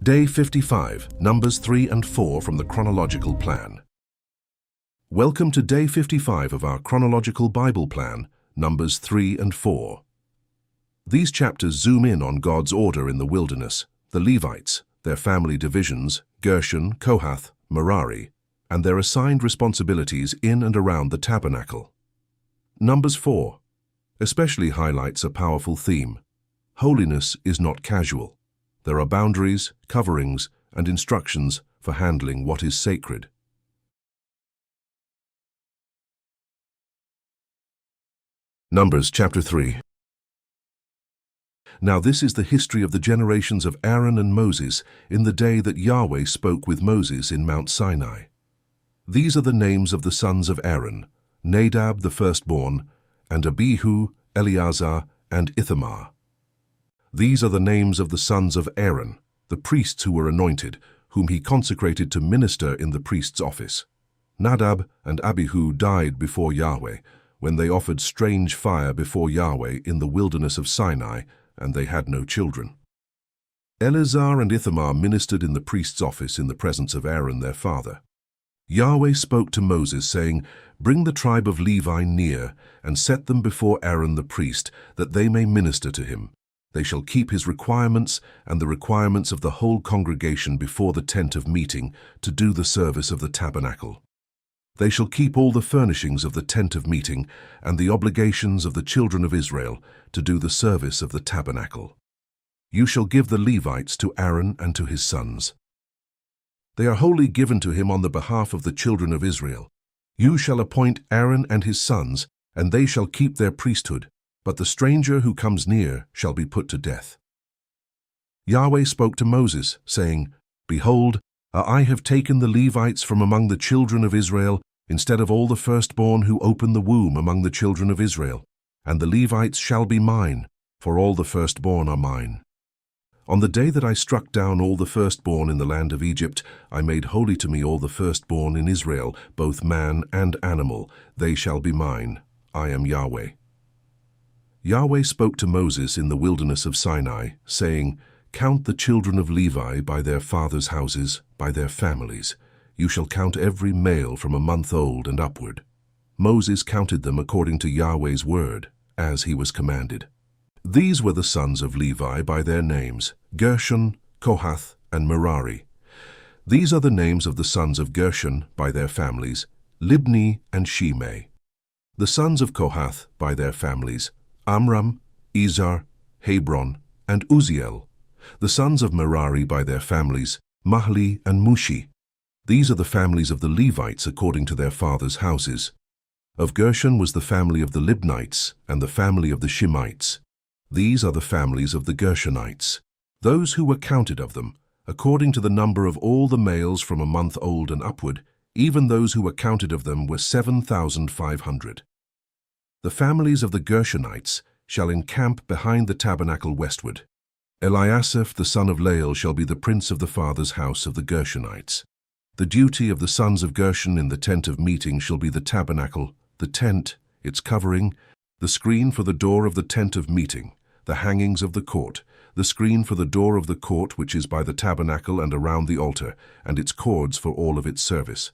Day 55, Numbers 3 and 4 from the Chronological Plan. Welcome to Day 55 of our Chronological Bible Plan, Numbers 3 and 4. These chapters zoom in on God's order in the wilderness, the Levites, their family divisions, Gershon, Kohath, Merari, and their assigned responsibilities in and around the Tabernacle. Numbers 4 especially highlights a powerful theme. Holiness is not casual. There are boundaries, coverings, and instructions for handling what is sacred. Numbers chapter 3. Now this is the history of the generations of Aaron and Moses in the day that Yahweh spoke with Moses in Mount Sinai. These are the names of the sons of Aaron, Nadab the firstborn, and Abihu, Eleazar, and Ithamar. These are the names of the sons of Aaron, the priests who were anointed, whom he consecrated to minister in the priest's office. Nadab and Abihu died before Yahweh, when they offered strange fire before Yahweh in the wilderness of Sinai, and they had no children. Eleazar and Ithamar ministered in the priest's office in the presence of Aaron their father. Yahweh spoke to Moses, saying, "Bring the tribe of Levi near, and set them before Aaron the priest, that they may minister to him. They shall keep his requirements and the requirements of the whole congregation before the tent of meeting, to do the service of the tabernacle. They shall keep all the furnishings of the tent of meeting and the obligations of the children of Israel, to do the service of the tabernacle. You shall give the Levites to Aaron and to his sons. They are wholly given to him on the behalf of the children of Israel. You shall appoint Aaron and his sons, and they shall keep their priesthood, but the stranger who comes near shall be put to death." Yahweh spoke to Moses, saying, "Behold, I have taken the Levites from among the children of Israel, instead of all the firstborn who open the womb among the children of Israel, and the Levites shall be mine, for all the firstborn are mine. On the day that I struck down all the firstborn in the land of Egypt, I made holy to me all the firstborn in Israel, both man and animal. They shall be mine. I am Yahweh." Yahweh spoke to Moses in the wilderness of Sinai, saying, "Count the children of Levi by their fathers' houses, by their families. You shall count every male from a month old and upward." Moses counted them according to Yahweh's word, as he was commanded. These were the sons of Levi by their names, Gershon, Kohath, and Merari. These are the names of the sons of Gershon by their families, Libni and Shimei. The sons of Kohath by their families, Amram, Izhar, Hebron, and Uzziel. The sons of Merari by their families, Mahli and Mushi. These are the families of the Levites according to their fathers' houses. Of Gershon was the family of the Libnites and the family of the Shimites. These are the families of the Gershonites. Those who were counted of them, according to the number of all the males from a month old and upward, even those who were counted of them were 7,500. The families of the Gershonites shall encamp behind the tabernacle westward. Eliasaph the son of Lael shall be the prince of the father's house of the Gershonites. The duty of the sons of Gershon in the tent of meeting shall be the tabernacle, the tent, its covering, the screen for the door of the tent of meeting, the hangings of the court, the screen for the door of the court which is by the tabernacle and around the altar, and its cords for all of its service.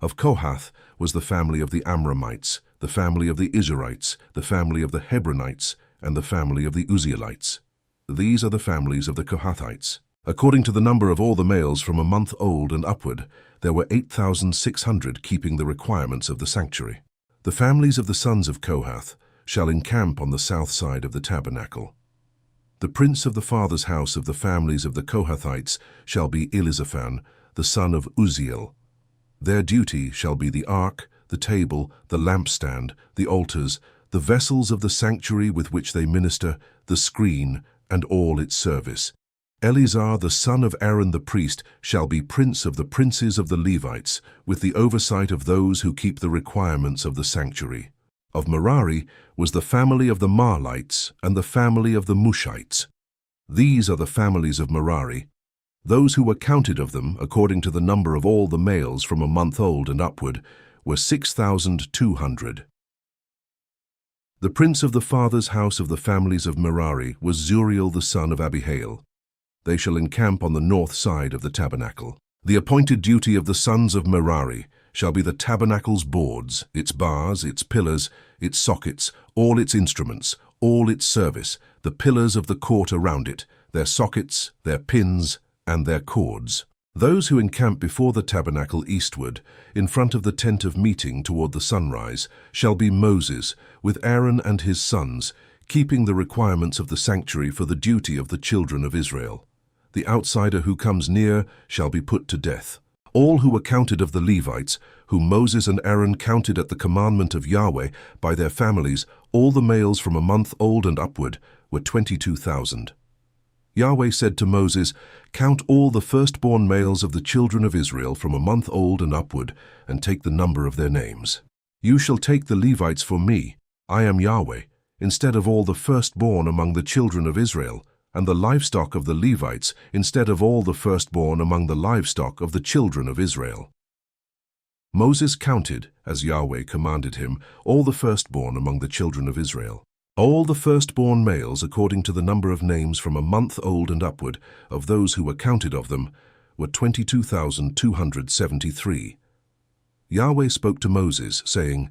Of Kohath was the family of the Amramites, the family of the Izharites, the family of the Hebronites, and the family of the Uzzielites. These are the families of the Kohathites. According to the number of all the males from a month old and upward, there were 8,600 keeping the requirements of the sanctuary. The families of the sons of Kohath shall encamp on the south side of the tabernacle. The prince of the father's house of the families of the Kohathites shall be Elizaphan, the son of Uzziel. Their duty shall be the ark, the table, the lampstand, the altars, the vessels of the sanctuary with which they minister, the screen, and all its service. Eleazar the son of Aaron the priest shall be prince of the princes of the Levites, with the oversight of those who keep the requirements of the sanctuary. Of Merari was the family of the Mahlites and the family of the Mushites. These are the families of Merari. Those who were counted of them, according to the number of all the males from a month old and upward, were 6,200. The prince of the father's house of the families of Merari was Zuriel the son of Abihail. They shall encamp on the north side of the tabernacle. The appointed duty of the sons of Merari shall be the tabernacle's boards, its bars, its pillars, its sockets, all its instruments, all its service, the pillars of the court around it, their sockets, their pins, and their cords. Those who encamp before the tabernacle eastward, in front of the tent of meeting toward the sunrise, shall be Moses, with Aaron and his sons, keeping the requirements of the sanctuary for the duty of the children of Israel. The outsider who comes near shall be put to death. All who were counted of the Levites, whom Moses and Aaron counted at the commandment of Yahweh by their families, all the males from a month old and upward, were 22,000. Yahweh said to Moses, "Count all the firstborn males of the children of Israel from a month old and upward, and take the number of their names. You shall take the Levites for me, I am Yahweh, instead of all the firstborn among the children of Israel, and the livestock of the Levites instead of all the firstborn among the livestock of the children of Israel." Moses counted, as Yahweh commanded him, all the firstborn among the children of Israel. All the firstborn males, according to the number of names from a month old and upward, of those who were counted of them, were 22,273. Yahweh spoke to Moses, saying,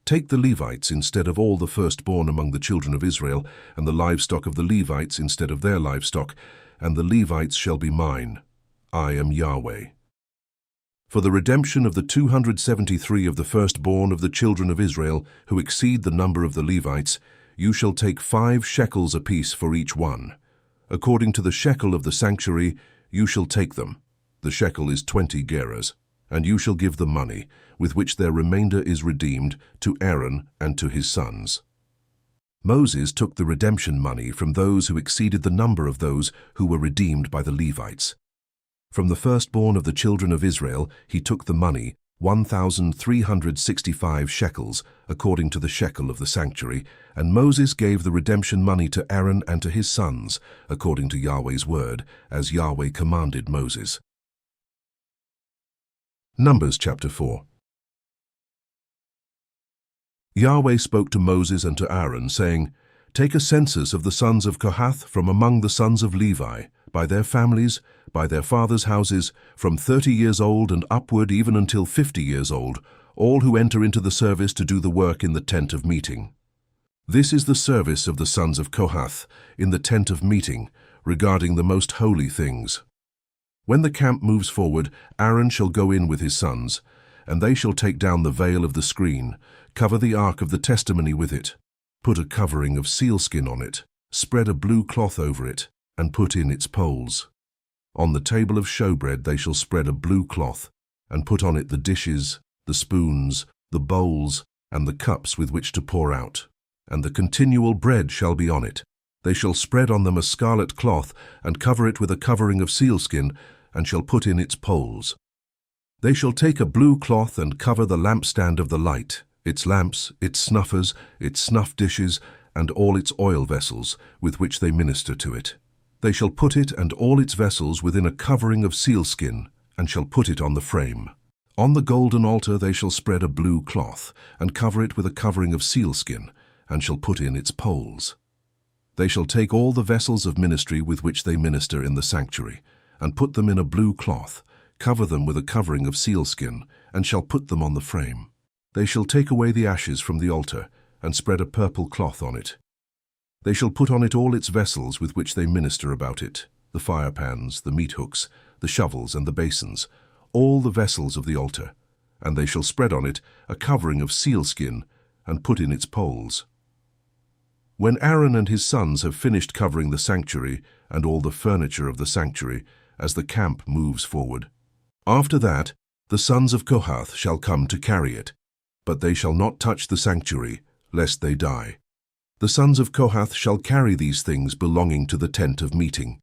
"Take the Levites instead of all the firstborn among the children of Israel, and the livestock of the Levites instead of their livestock, and the Levites shall be mine. I am Yahweh. For the redemption of the 273 of the firstborn of the children of Israel, who exceed the number of the Levites, you shall take 5 shekels apiece for each one. According to the shekel of the sanctuary, you shall take them. The shekel is 20 gerahs. And you shall give the money, with which their remainder is redeemed, to Aaron and to his sons." Moses took the redemption money from those who exceeded the number of those who were redeemed by the Levites. From the firstborn of the children of Israel he took the money, 1,365 shekels, according to the shekel of the sanctuary, and Moses gave the redemption money to Aaron and to his sons, according to Yahweh's word, as Yahweh commanded Moses. Numbers chapter 4. Yahweh spoke to Moses and to Aaron, saying, "Take a census of the sons of Kohath from among the sons of Levi, by their families, by their fathers' houses, from 30 years old and upward even until 50 years old, all who enter into the service to do the work in the tent of meeting. This is the service of the sons of Kohath in the tent of meeting, regarding the most holy things. When the camp moves forward, Aaron shall go in with his sons, and they shall take down the veil of the screen, cover the ark of the testimony with it, put a covering of sealskin on it, spread a blue cloth over it, and put in its poles. On the table of showbread they shall spread a blue cloth, and put on it the dishes, the spoons, the bowls, and the cups with which to pour out, and the continual bread shall be on it. They shall spread on them a scarlet cloth, and cover it with a covering of sealskin, and shall put in its poles. They shall take a blue cloth and cover the lampstand of the light, its lamps, its snuffers, its snuff dishes, and all its oil vessels, with which they minister to it. They shall put it and all its vessels within a covering of sealskin, and shall put it on the frame. On the golden altar they shall spread a blue cloth, and cover it with a covering of sealskin, and shall put in its poles. They shall take all the vessels of ministry with which they minister in the sanctuary, and put them in a blue cloth, cover them with a covering of sealskin, and shall put them on the frame. They shall take away the ashes from the altar, and spread a purple cloth on it. They shall put on it all its vessels with which they minister about it, the fire pans, the meat hooks, the shovels, and the basins, all the vessels of the altar, and they shall spread on it a covering of sealskin, and put in its poles. When Aaron and his sons have finished covering the sanctuary and all the furniture of the sanctuary, as the camp moves forward, after that the sons of Kohath shall come to carry it, but they shall not touch the sanctuary, lest they die. The sons of Kohath shall carry these things belonging to the tent of meeting.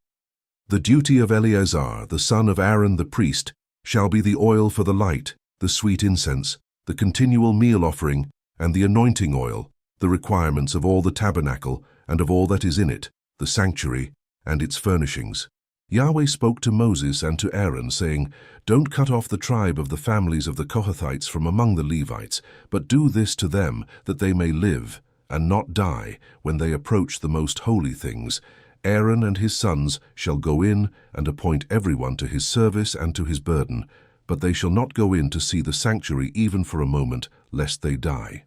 The duty of Eleazar, the son of Aaron the priest, shall be the oil for the light, the sweet incense, the continual meal offering, and the anointing oil, the requirements of all the tabernacle and of all that is in it, the sanctuary and its furnishings. Yahweh spoke to Moses and to Aaron, saying, "Don't cut off the tribe of the families of the Kohathites from among the Levites, but do this to them, that they may live, and not die, when they approach the most holy things, Aaron and his sons shall go in and appoint everyone to his service and to his burden, but they shall not go in to see the sanctuary even for a moment, lest they die.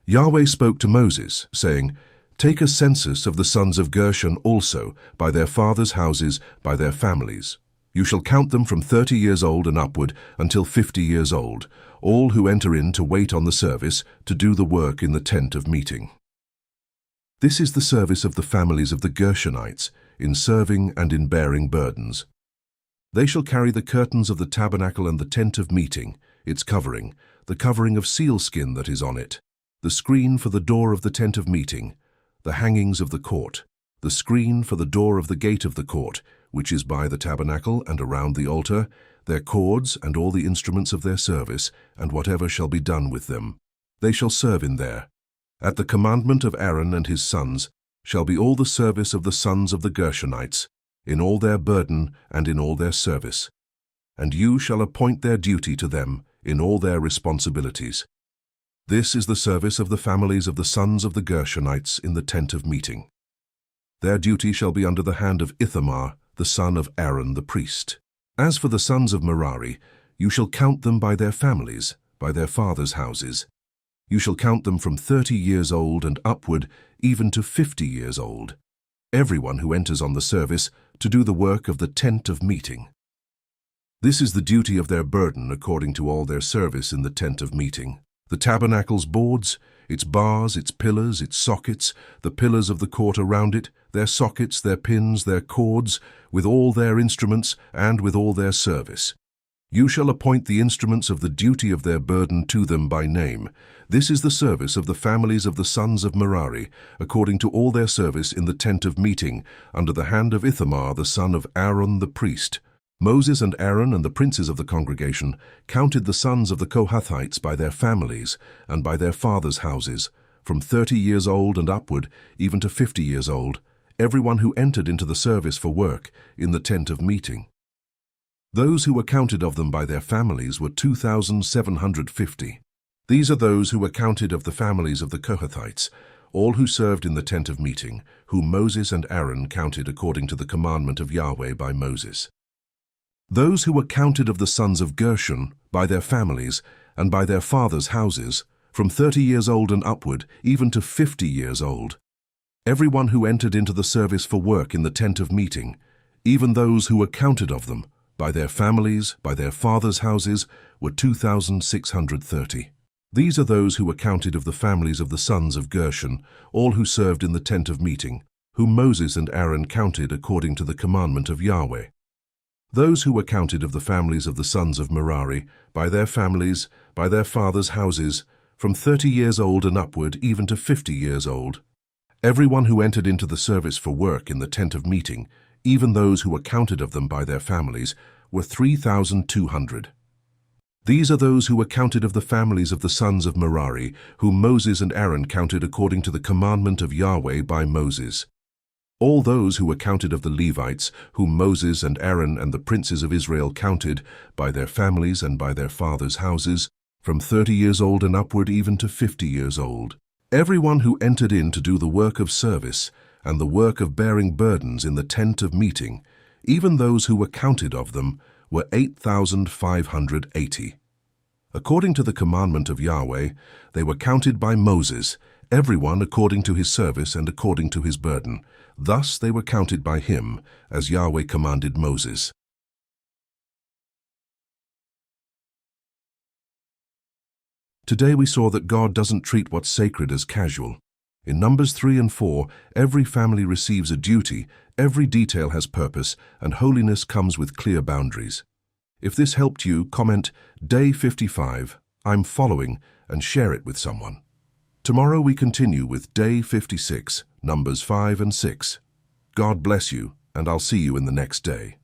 Yahweh spoke to Moses, saying, Take a census of the sons of Gershon also, by their fathers' houses, by their families. You shall count them from 30 years old and upward until 50 years old, all who enter in to wait on the service, to do the work in the tent of meeting. This is the service of the families of the Gershonites, in serving and in bearing burdens. They shall carry the curtains of the tabernacle and the tent of meeting, its covering, the covering of sealskin that is on it, the screen for the door of the tent of meeting, the hangings of the court, the screen for the door of the gate of the court, which is by the tabernacle and around the altar, their cords and all the instruments of their service, and whatever shall be done with them. They shall serve in there. At the commandment of Aaron and his sons shall be all the service of the sons of the Gershonites, in all their burden and in all their service. And you shall appoint their duty to them in all their responsibilities. This is the service of the families of the sons of the Gershonites in the tent of meeting. Their duty shall be under the hand of Ithamar, the son of Aaron the priest. As for the sons of Merari, you shall count them by their families, by their fathers' houses. You shall count them from 30 years old and upward, even to 50 years old, everyone who enters on the service to do the work of the tent of meeting. This is the duty of their burden according to all their service in the tent of meeting. The tabernacle's boards, its bars, its pillars, its sockets, the pillars of the court around it, their sockets, their pins, their cords, with all their instruments and with all their service. You shall appoint the instruments of the duty of their burden to them by name. This is the service of the families of the sons of Merari, according to all their service in the tent of meeting, under the hand of Ithamar the son of Aaron the priest. Moses and Aaron and the princes of the congregation counted the sons of the Kohathites by their families and by their fathers' houses, from 30 years old and upward, even to 50 years old, everyone who entered into the service for work in the tent of meeting. Those who were counted of them by their families were 2,750. These are those who were counted of the families of the Kohathites, all who served in the tent of meeting, whom Moses and Aaron counted according to the commandment of Yahweh by Moses. Those who were counted of the sons of Gershon by their families and by their fathers' houses, from 30 years old and upward, even to 50 years old, everyone who entered into the service for work in the tent of meeting, even those who were counted of them, by their families, by their fathers' houses, were 2,630. These are those who were counted of the families of the sons of Gershon, all who served in the tent of meeting, whom Moses and Aaron counted according to the commandment of Yahweh. Those who were counted of the families of the sons of Merari, by their families, by their fathers' houses, from 30 years old and upward, even to 50 years old, everyone who entered into the service for work in the tent of meeting, even those who were counted of them by their families, were 3,200. These are those who were counted of the families of the sons of Merari, whom Moses and Aaron counted according to the commandment of Yahweh by Moses. All those who were counted of the Levites, whom Moses and Aaron and the princes of Israel counted, by their families and by their fathers' houses, from 30 years old and upward, even to 50 years old. Everyone who entered in to do the work of service and the work of bearing burdens in the tent of meeting, even those who were counted of them, were 8,580. According to the commandment of Yahweh, they were counted by Moses, everyone according to his service and according to his burden. Thus they were counted by him, as Yahweh commanded Moses. Today we saw that God doesn't treat what's sacred as casual. In Numbers 3 and 4, every family receives a duty, every detail has purpose, and holiness comes with clear boundaries. If this helped you, comment, Day 55, I'm following, and share it with someone. Tomorrow we continue with Day 56, Numbers 5 and 6. God bless you, and I'll see you in the next day.